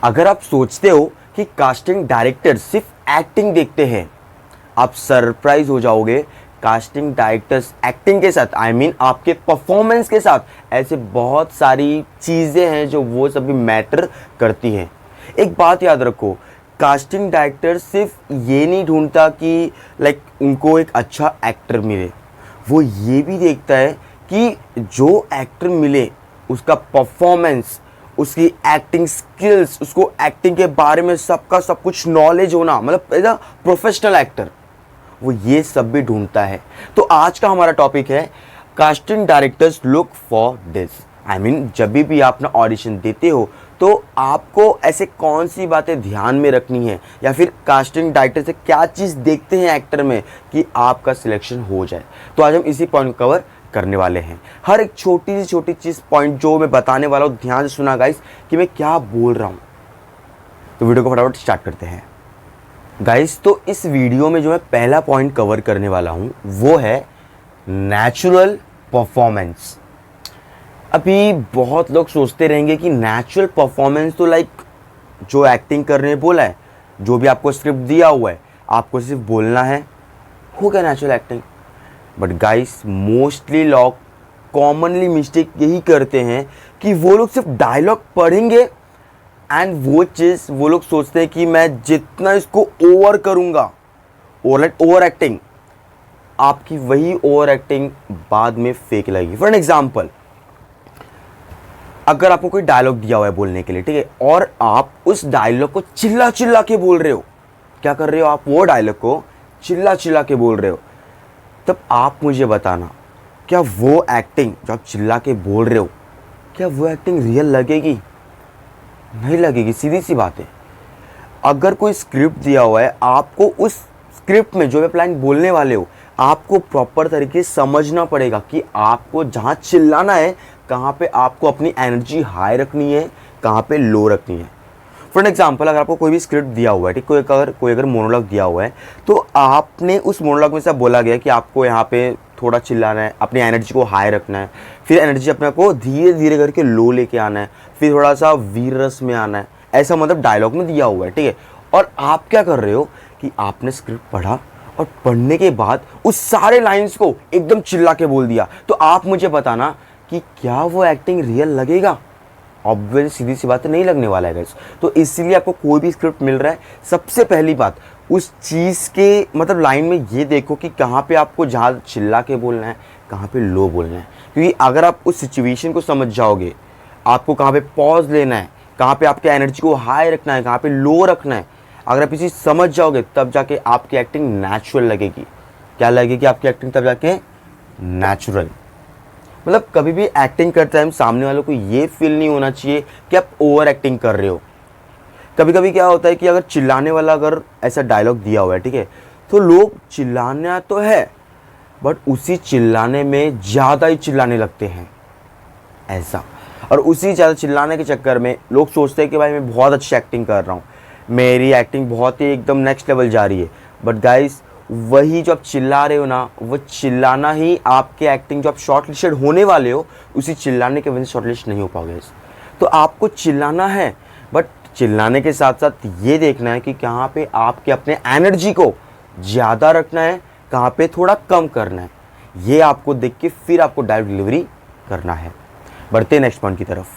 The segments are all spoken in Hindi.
अगर आप सोचते हो कि कास्टिंग डायरेक्टर सिर्फ एक्टिंग देखते हैं, आप सरप्राइज हो जाओगे। कास्टिंग डायरेक्टर्स एक्टिंग के साथ आपके परफॉर्मेंस के साथ ऐसे बहुत सारी चीज़ें हैं जो वो सभी मैटर करती हैं। एक बात याद रखो, कास्टिंग डायरेक्टर सिर्फ ये नहीं ढूंढता कि उनको एक अच्छा एक्टर मिले, वो ये भी देखता है कि जो एक्टर मिले उसका परफॉर्मेंस, उसकी एक्टिंग स्किल्स, उसको एक्टिंग के बारे में सबका सब कुछ नॉलेज होना, मतलब एज अ प्रोफेशनल एक्टर, वो ये सब भी ढूंढता है। तो आज का हमारा टॉपिक है casting directors look for this. जब भी आप अपना ऑडिशन देते हो तो आपको ऐसे कौन सी बातें ध्यान में रखनी है, या फिर कास्टिंग डायरेक्टर से क्या चीज़ देखते हैं एक्टर में कि आपका सिलेक्शन हो जाए। तो आज हम इसी पॉइंट कवर करने वाले हैं। हर एक छोटी चीज़ पॉइंट जो मैं बताने वाला हूँ, ध्यान से सुना गाइस कि मैं क्या बोल रहा हूँ। तो वीडियो को फटाफट स्टार्ट करते हैं गाइस। तो इस वीडियो में जो मैं पहला पॉइंट कवर करने वाला हूँ वो है नेचुरल परफॉर्मेंस। अभी बहुत लोग सोचते रहेंगे कि नेचुरल परफॉर्मेंस तो जो एक्टिंग करने ने बोला है, जो भी आपको स्क्रिप्ट दिया हुआ है, आपको सिर्फ बोलना है, हो गया natural acting. But guys, mostly लोग कॉमनली मिस्टेक यही करते हैं कि वो लोग सिर्फ डायलॉग पढ़ेंगे एंड वो चीज़ वो लोग सोचते हैं कि मैं जितना इसको ओवर करूँगा, ओवर एक्टिंग, आपकी वही ओवर एक्टिंग बाद में फेक लगेगी। फॉर एन एग्जाम्पल, अगर आपको कोई डायलॉग दिया हुआ है बोलने के लिए, ठीक है, और आप उस डायलॉग को चिल्ला चिल्ला के बोल रहे हो, क्या कर रहे हो आप, वो डायलॉग को चिल्ला चिल्ला के बोल रहे हो, तब आप मुझे बताना, क्या वो एक्टिंग जो आप चिल्ला के बोल रहे हो, क्या वो एक्टिंग रियल लगेगी? नहीं लगेगी, सीधी सी बात है। अगर कोई स्क्रिप्ट दिया हुआ है, आपको उस स्क्रिप्ट में जो आप लाइन बोलने वाले हो, आपको प्रॉपर तरीके से समझना पड़ेगा कि आपको जहाँ चिल्लाना है, कहाँ पे आपको अपनी एनर्जी हाई रखनी है, कहाँ पे लो रखनी है। फॉर एग्जाम्पल, अगर आपको कोई भी स्क्रिप्ट दिया हुआ है, ठीक, कोई अगर मोनोलॉग दिया हुआ है, तो आपने उस मोनोलॉग में से बोला गया कि आपको यहाँ पे थोड़ा चिल्लाना है, अपनी एनर्जी को हाई रखना है, फिर एनर्जी अपने को धीरे धीरे करके लो लेके आना है, फिर थोड़ा सा वीर रस में आना है, ऐसा मतलब डायलॉग में दिया हुआ है, ठीक है। और आप क्या कर रहे हो कि आपने स्क्रिप्ट पढ़ा और पढ़ने के बाद उस सारे लाइन्स को एकदम चिल्ला के बोल दिया। तो आप मुझे बताना कि क्या वो एक्टिंग रियल लगेगा? ऑब्वियस सीधी सी बात नहीं लगने वाला है गाइस। तो इसीलिए आपको कोई भी स्क्रिप्ट मिल रहा है, सबसे पहली बात उस चीज़ के लाइन में ये देखो कि कहाँ पे आपको ज़्यादा चिल्ला के बोलना है, कहाँ पे लो बोलना है। क्योंकि अगर आप उस सिचुएशन को समझ जाओगे, आपको कहाँ पे पॉज लेना है, कहाँ पे आपके एनर्जी को हाई रखना है, कहाँ पे लो रखना है, अगर आप इसी समझ जाओगे तब जाके आपकी एक्टिंग नेचुरल लगेगी। क्या लगेगी आपकी एक्टिंग? तब जाके नेचुरल। मतलब कभी भी एक्टिंग करते टाइम सामने वालों को ये फील नहीं होना चाहिए कि आप ओवर एक्टिंग कर रहे हो। कभी कभी क्या होता है कि अगर चिल्लाने वाला अगर ऐसा डायलॉग दिया हुआ है, ठीक है, तो लोग चिल्लाना तो है बट उसी चिल्लाने में ज़्यादा ही चिल्लाने लगते हैं ऐसा। और उसी ज़्यादा चिल्लाने के चक्कर में लोग सोचते हैं कि भाई मैं बहुत अच्छी एक्टिंग कर रहा हूँ, मेरी एक्टिंग बहुत ही एकदम नेक्स्ट लेवल जा रही है। बट गाइस, वही जो आप चिल्ला रहे हो ना, वो चिल्लाना ही आपके एक्टिंग जो आप शॉर्ट लिस्टेड होने वाले हो, उसी चिल्लाने के वजह से शॉर्ट लिस्ट नहीं हो पाओगे। तो आपको चिल्लाना है, बट चिल्लाने के साथ साथ ये देखना है कि कहाँ पे आपके अपने एनर्जी को ज़्यादा रखना है, कहाँ पे थोड़ा कम करना है। ये आपको देख के फिर आपको डायरेक्ट डिलीवरी करना है। बढ़ते नेक्स्ट पॉइंट की तरफ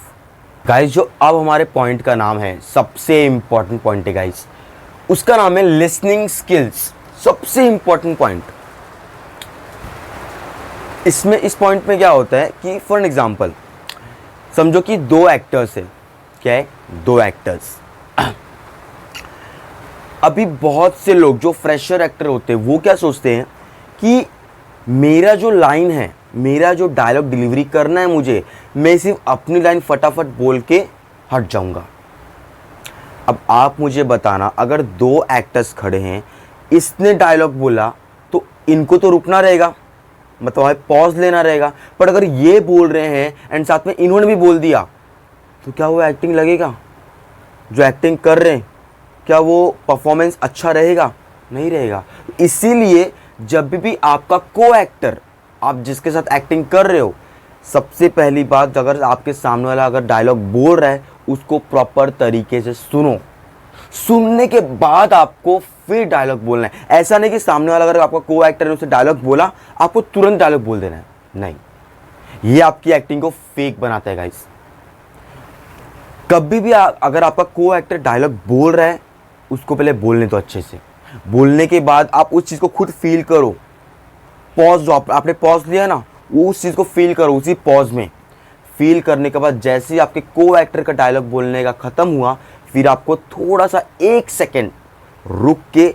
गाइस। जो अब हमारे पॉइंट का नाम है, सबसे इंपॉर्टेंट पॉइंट है गाइस, उसका नाम है लिसनिंग स्किल्स। सबसे इंपॉर्टेंट पॉइंट इसमें, इस पॉइंट में क्या होता है कि फॉर एन एग्जांपल समझो कि दो एक्टर्स है। क्या है? दो एक्टर्स। अभी बहुत से लोग जो फ्रेशर एक्टर होते हैं वो क्या सोचते हैं कि मेरा जो लाइन है, मेरा जो डायलॉग डिलीवरी करना है मुझे, मैं सिर्फ अपनी लाइन फटाफट बोल के हट जाऊंगा। अब आप मुझे बताना, अगर दो एक्टर्स खड़े हैं, इसने डायलॉग बोला तो इनको तो रुकना रहेगा, मतलब हमें पॉज लेना रहेगा। पर अगर ये बोल रहे हैं एंड साथ में इन्होंने भी बोल दिया, तो क्या वो एक्टिंग लगेगा? जो एक्टिंग कर रहे हैं क्या वो परफॉर्मेंस अच्छा रहेगा? नहीं रहेगा। इसीलिए जब भी आपका को एक्टर, आप जिसके साथ एक्टिंग कर रहे हो, सबसे पहली बात, अगर आपके सामने वाला अगर डायलॉग बोल रहा है, उसको प्रॉपर तरीके से सुनो। सुनने के बाद आपको फिर डायलॉग बोलना है। ऐसा नहीं कि सामने वाला अगर आपका को एक्टर ने उसे डायलॉग बोला आपको तुरंत डायलॉग बोल देना है, नहीं, ये आपकी एक्टिंग को फेक बनाता है गाइस। कभी भी अगर आपका को एक्टर डायलॉग बोल रहा है उसको पहले बोलने दो अच्छे से। बोलने के बाद आप उस चीज को खुद फील करो। पॉज जो आपने पॉज लिया ना, वो उस चीज को फील करो। उसी पॉज में फील करने के बाद जैसे ही आपके को एक्टर का डायलॉग बोलने का खत्म हुआ, फिर आपको थोड़ा सा 1 सेकेंड रुक के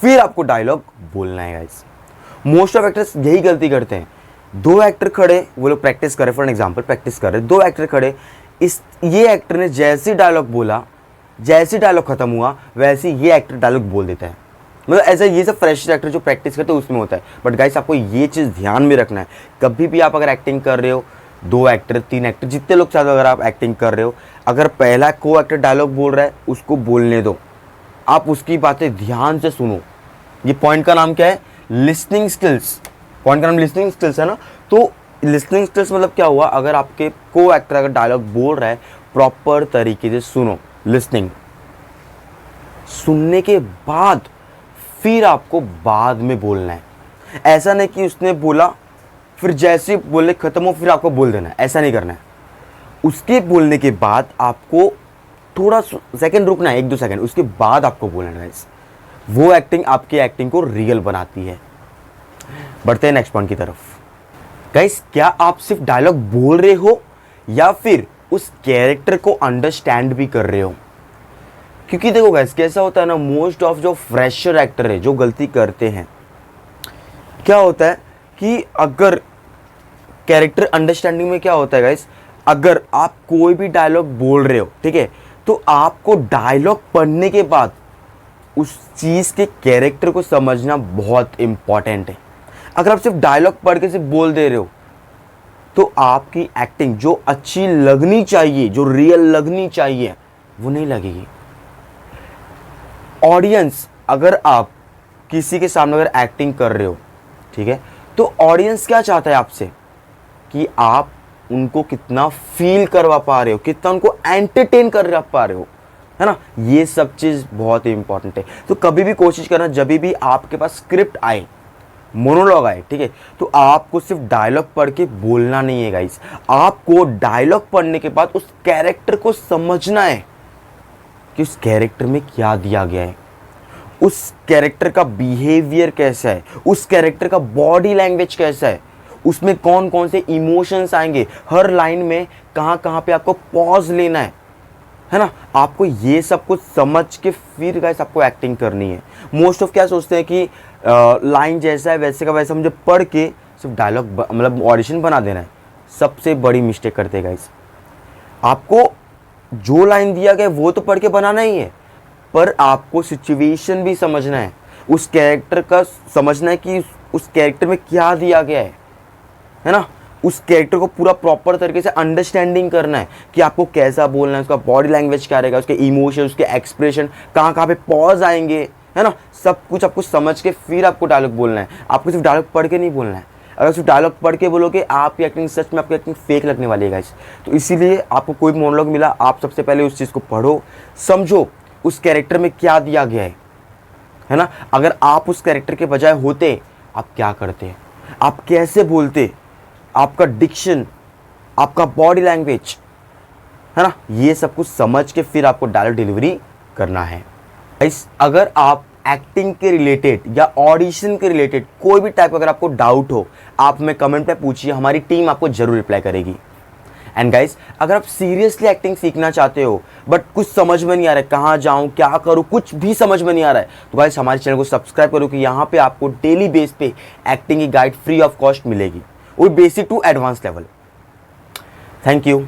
फिर आपको डायलॉग बोलना है गाइस। मोस्ट ऑफ एक्टर्स यही गलती करते हैं। 2 एक्टर खड़े, वो लोग प्रैक्टिस कर रहे, फॉर एग्जांपल प्रैक्टिस कर रहे, 2 एक्टर खड़े, ये एक्टर ने जैसे डायलॉग बोला, जैसे डायलॉग खत्म हुआ वैसे ये एक्टर डायलॉग बोल देता है। मतलब ऐसा ये सब फ्रेश एक्टर जो प्रैक्टिस करते हैं उसमें होता है। बट गाइस आपको ये चीज़ ध्यान में रखना है, कभी भी आप अगर एक्टिंग कर रहे हो, 2 एक्टर 3 एक्टर जितने लोग साथ अगर आप एक्टिंग कर रहे हो, अगर पहला को एक्टर डायलॉग बोल रहा है उसको बोलने दो, आप उसकी बातें ध्यान से सुनो। ये पॉइंट का नाम क्या है? Listening skills. पॉइंट का नाम लिसनिंग स्किल्स है ना। तो लिसनिंग स्किल्स मतलब क्या हुआ, अगर आपके को एक्टर अगर डायलॉग बोल रहा है प्रॉपर तरीके से सुनो। लिसनिंग, सुनने के बाद फिर आपको बाद में बोलना है। ऐसा नहीं कि उसने बोला फिर जैसे बोलने खत्म हो फिर आपको बोल देना है, ऐसा नहीं करना है। उसके बोलने के बाद आपको थोड़ा सेकंड रुकना है, 1-2 सेकंड, उसके बाद आपको बोलना है गाइस। वो एक्टिंग आपकी एक्टिंग को रियल बनाती है। बढ़ते हैं नेक्स्ट पॉइंट की तरफ। गाइस क्या आप सिर्फ डायलॉग बोल रहे हो या फिर उस कैरेक्टर को अंडरस्टैंड भी कर रहे हो? क्योंकि देखो गाइस कैसा होता है ना, मोस्ट ऑफ जो फ्रेशर एक्टर है जो गलती करते हैं, क्या होता है कि अगर कैरेक्टर अंडरस्टैंडिंग में क्या होता है गाइस, अगर आप कोई भी डायलॉग बोल रहे हो, ठीक है, तो आपको डायलॉग पढ़ने के बाद उस चीज के कैरेक्टर को समझना बहुत इंपॉर्टेंट है। अगर आप सिर्फ डायलॉग पढ़ के सिर्फ बोल दे रहे हो तो आपकी एक्टिंग जो अच्छी लगनी चाहिए, जो रियल लगनी चाहिए, वो नहीं लगेगी। ऑडियंस, अगर आप किसी के सामने अगर एक्टिंग कर रहे हो, ठीक है, तो ऑडियंस क्या चाहता है आपसे कि आप उनको कितना फील करवा पा रहे हो, कितना उनको एंटरटेन कर पा रहे हो, है ना। ये सब चीज बहुत ही इंपॉर्टेंट है। तो कभी भी कोशिश करना, जब भी आपके पास स्क्रिप्ट आए, मोनोलॉग आए, ठीक है, तो आपको सिर्फ डायलॉग पढ़ के बोलना नहीं है गाइस। आपको डायलॉग पढ़ने के बाद उस कैरेक्टर को समझना है कि उस कैरेक्टर में क्या दिया गया है, उस कैरेक्टर का बिहेवियर कैसा है, उस कैरेक्टर का बॉडी लैंग्वेज कैसा है, उसमें कौन कौन से इमोशंस आएंगे, हर लाइन में कहाँ कहाँ पे आपको पॉज लेना है ना। आपको ये सब कुछ समझ के फिर गाइस आपको एक्टिंग करनी है। मोस्ट ऑफ क्या सोचते हैं कि लाइन जैसा है वैसे का वैसा मुझे पढ़ के सिर्फ डायलॉग मतलब ऑडिशन बना देना है। सबसे बड़ी मिस्टेक करते हैं गाइस। आपको जो लाइन दिया गया वो तो पढ़ के बनाना ही है, पर आपको सिचुएशन भी समझना है, उस कैरेक्टर का समझना है कि उस कैरेक्टर में क्या दिया गया है ना। उस कैरेक्टर को पूरा प्रॉपर तरीके से अंडरस्टैंडिंग करना है कि आपको कैसा बोलना है, उसका बॉडी लैंग्वेज क्या रहेगा, उसके इमोशन, उसके एक्सप्रेशन, कहाँ कहाँ पे पॉज आएंगे, है ना। सब कुछ आपको समझ के फिर आपको डायलॉग बोलना है। आपको सिर्फ डायलॉग पढ़ के नहीं बोलना है। अगर सिर्फ डायलॉग पढ़ के बोलोगे आपकी एक्टिंग सच में आपकी एक्टिंग फेक लगने वाली है गाइस। तो इसीलिए आपको कोई मोनोलॉग मिला, आप सबसे पहले उस चीज़ को पढ़ो, समझो उस कैरेक्टर में क्या दिया गया है ना। अगर आप उस कैरेक्टर के बजाय होते आप क्या करते, आप कैसे बोलते, आपका डिक्शन, आपका बॉडी लैंग्वेज, है ना, ये सब कुछ समझ के फिर आपको डायलॉग डिलीवरी करना है। अगर आप एक्टिंग के रिलेटेड या ऑडिशन के रिलेटेड कोई भी टाइप अगर आपको डाउट हो, आप हमें कमेंट पे पूछिए, हमारी टीम आपको जरूर रिप्लाई करेगी। एंड गाइस अगर आप सीरियसली एक्टिंग सीखना चाहते हो बट कुछ समझ में नहीं आ रहा है, कहाँ जाऊँ, क्या करूँ, कुछ भी समझ में नहीं आ रहा है, तो गाइस हमारे चैनल को सब्सक्राइब करो कि यहाँ पे आपको डेली बेस पे एक्टिंग की गाइड फ्री ऑफ कॉस्ट मिलेगी, वो basic to advance level. Thank you.